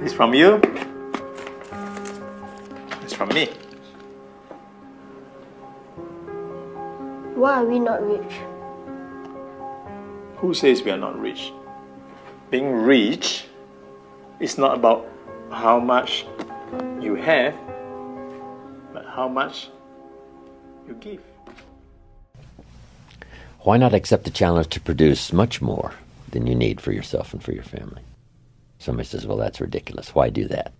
It's from you. It's from me. Why are we not rich? Who says we are not rich? Being rich is not about how much you have, but how much you give. Why not accept the challenge to produce much more than you need for yourself and for your family? Somebody says, well, that's ridiculous. Why do that?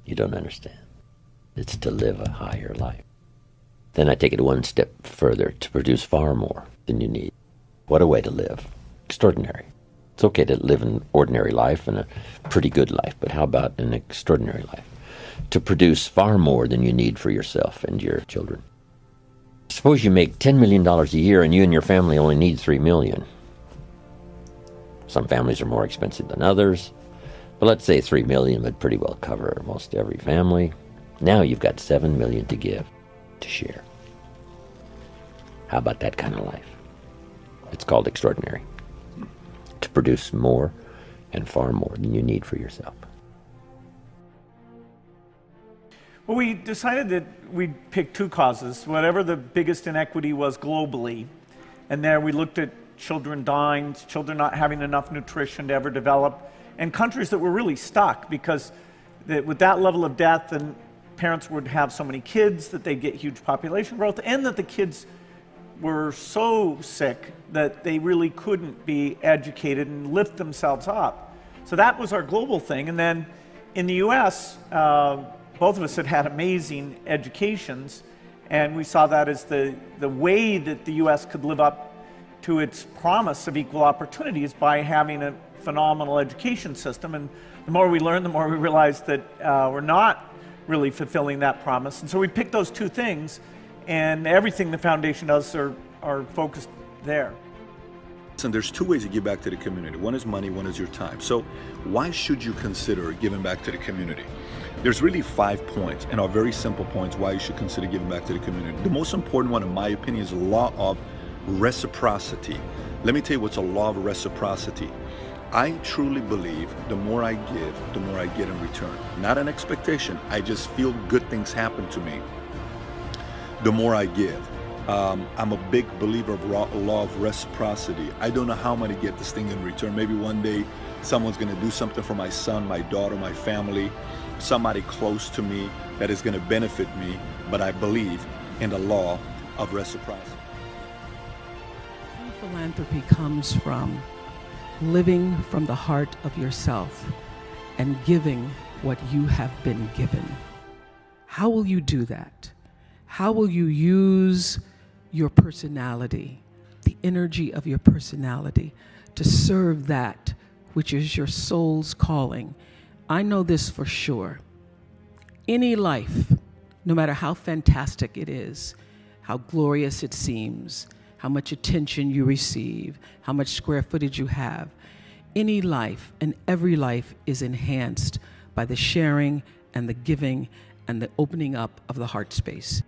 You don't understand. It's to live a higher life. Then I take it one step further, to produce far more than you need. What a way to live. Extraordinary. It's okay to live an ordinary life and a pretty good life, but how about an extraordinary life? To produce far more than you need for yourself and your children. Suppose you make $10 million a year and you and your family only need $3 million. Some families are more expensive than others, but let's say $3 million would pretty well cover most every family. Now you've got $7 million to give, to share. How about that kind of life? It's called extraordinary. To produce more and far more than you need for yourself. Well, we decided that we'd pick two causes, whatever the biggest inequity was globally. And there we looked at children dying, children not having enough nutrition to ever develop, and countries that were really stuck because with that level of death, and parents would have so many kids that they'd get huge population growth, and that the kids were so sick that they really couldn't be educated and lift themselves up. So that was our global thing. And then in the US, both of us had amazing educations, and we saw that as the way that the US could live up to its promise of equal opportunities by having a phenomenal education system. And the more we learned, the more we realized that we're not really fulfilling that promise. And so we picked those two things, and everything the foundation does are focused there. And there's two ways to give back to the community. One is money, one is your time. So why should you consider giving back to the community? There's really 5 points, and are very simple points why you should consider giving back to the community. The most important one, in my opinion, is the law of reciprocity. Let me tell you what's a law of reciprocity. I truly believe the more I give, the more I get in return. Not an expectation. I just feel good things happen to me the more I give. I'm a big believer of law of reciprocity. I don't know how I'm going to get this thing in return. Maybe one day someone's going to do something for my son, my daughter, my family, somebody close to me that is going to benefit me, but I believe in the law of reciprocity. True philanthropy comes from living from the heart of yourself and giving what you have been given. How will you do that? How will you use your personality, the energy of your personality, to serve that which is your soul's calling? I know this for sure. Any life, no matter how fantastic it is, how glorious it seems, how much attention you receive, how much square footage you have, any life and every life is enhanced by the sharing and the giving and the opening up of the heart space.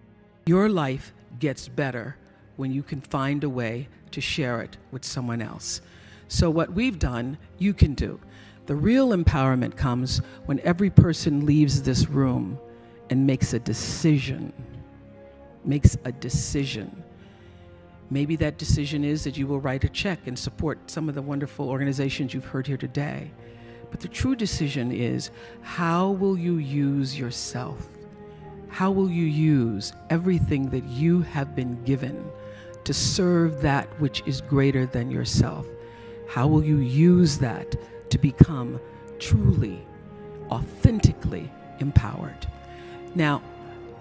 Your life gets better when you can find a way to share it with someone else. So what we've done, you can do. The real empowerment comes when every person leaves this room and makes a decision. Maybe that decision is that you will write a check and support some of the wonderful organizations you've heard here today. But the true decision is, how will you use yourself? How will you use everything that you have been given to serve that which is greater than yourself? How will you use that to become truly, authentically empowered? Now,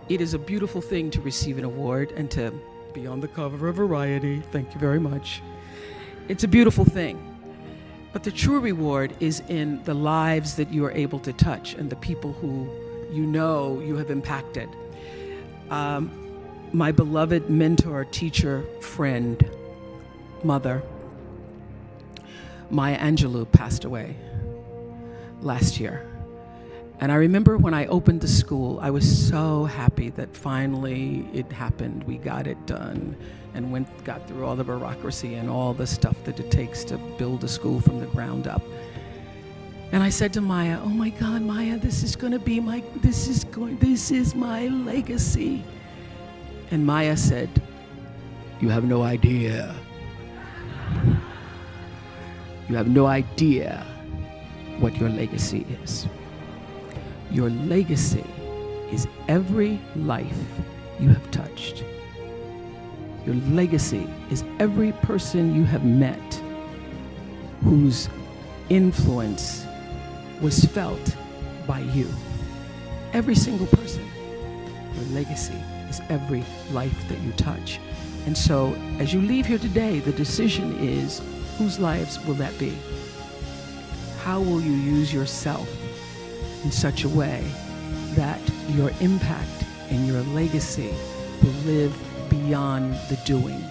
it is a beautiful thing to receive an award and to be on the cover of Variety. Thank you very much. It's a beautiful thing. But the true reward is in the lives that you are able to touch and the people who you know you have impacted. My beloved mentor, teacher, friend, mother, Maya Angelou, passed away last year. And I remember when I opened the school, I was so happy that finally it happened. We got it done and got through all the bureaucracy and all the stuff that it takes to build a school from the ground up. And I said to Maya, oh my God, Maya, this is my legacy. And Maya said, you have no idea. You have no idea what your legacy is. Your legacy is every life you have touched. Your legacy is every person you have met whose influence was felt by you. Every single person. Your legacy is every life that you touch. And so, as you leave here today, the decision is, whose lives will that be? How will you use yourself in such a way that your impact and your legacy will live beyond the doing?